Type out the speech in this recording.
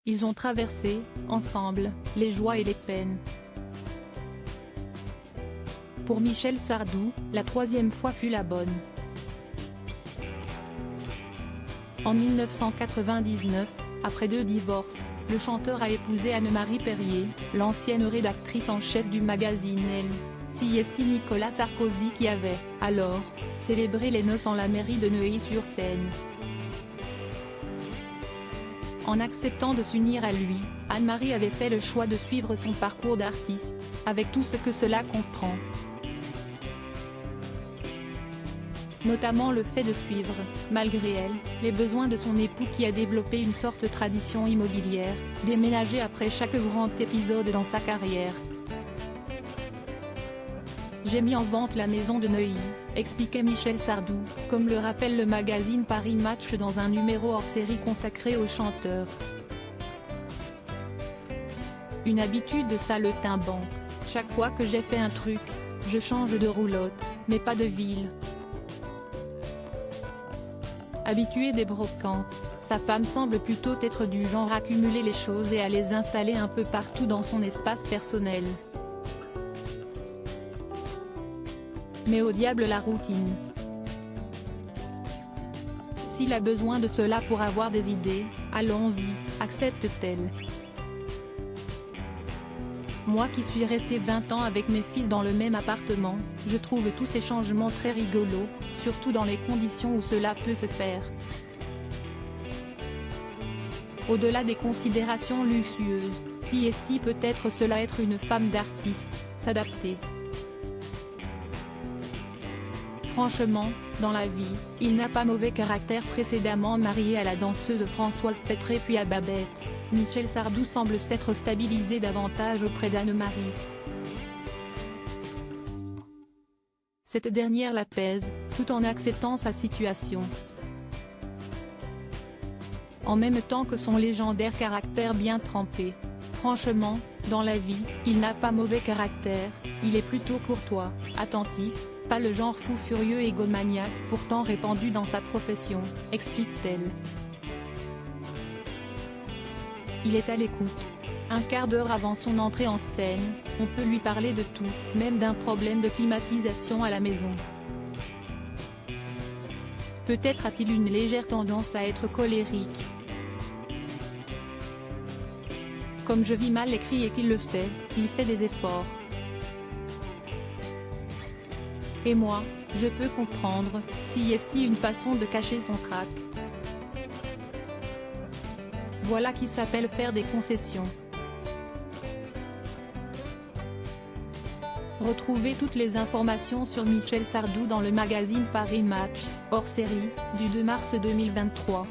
Ils ont traversé, ensemble, les joies et les peines. Pour Michel Sardou, la troisième fois fut la bonne. En 1999, après 2 divorces, le chanteur a épousé Anne-Marie Perrier, l'ancienne rédactrice en chef du magazine Elle, Siesti Nicolas Sarkozy qui avait, alors, célébré les noces en la mairie de Neuilly-sur-Seine. En acceptant de s'unir à lui, Anne-Marie avait fait le choix de suivre son parcours d'artiste, avec tout ce que cela comprend. Notamment le fait de suivre, malgré elle, les besoins de son époux qui a développé une sorte de tradition immobilière, déménager après chaque grand épisode dans sa carrière. J'ai mis en vente la maison de Neuilly, expliquait Michel Sardou, comme le rappelle le magazine Paris Match dans un numéro hors-série consacré au chanteur. Une habitude de saltimbanque, chaque fois que j'ai fait un truc, je change de roulotte, mais pas de ville. Habituée des brocantes, sa femme semble plutôt être du genre à accumuler les choses et à les installer un peu partout dans son espace personnel. Mais au diable la routine. S'il a besoin de cela pour avoir des idées, allons-y, accepte-t-elle. Moi qui suis restée 20 ans avec mes fils dans le même appartement, je trouve tous ces changements très rigolos, surtout dans les conditions où cela peut se faire. Au-delà des considérations luxueuses, Siesti peut être cela être une femme d'artiste, s'adapter. Franchement, dans la vie, il n'a pas mauvais caractère. Précédemment marié à la danseuse Françoise Pétré puis à Babette, Michel Sardou semble s'être stabilisé davantage auprès d'Anne-Marie. Cette dernière l'apaise, tout en acceptant sa situation. En même temps que son légendaire caractère bien trempé. Franchement, dans la vie, il n'a pas mauvais caractère, il est plutôt courtois, attentif, pas le genre fou furieux égomaniaque pourtant répandu dans sa profession, explique-t-elle. Il est à l'écoute. Un quart d'heure avant son entrée en scène, on peut lui parler de tout, même d'un problème de climatisation à la maison. Peut-être a-t-il une légère tendance à être colérique. Comme je vis mal l'écrit et qu'il le sait, il fait des efforts. Et moi, je peux comprendre, Siesti une façon de cacher son trac. Voilà qui s'appelle faire des concessions. Retrouvez toutes les informations sur Michel Sardou dans le magazine Paris Match, hors série, du 2 mars 2023.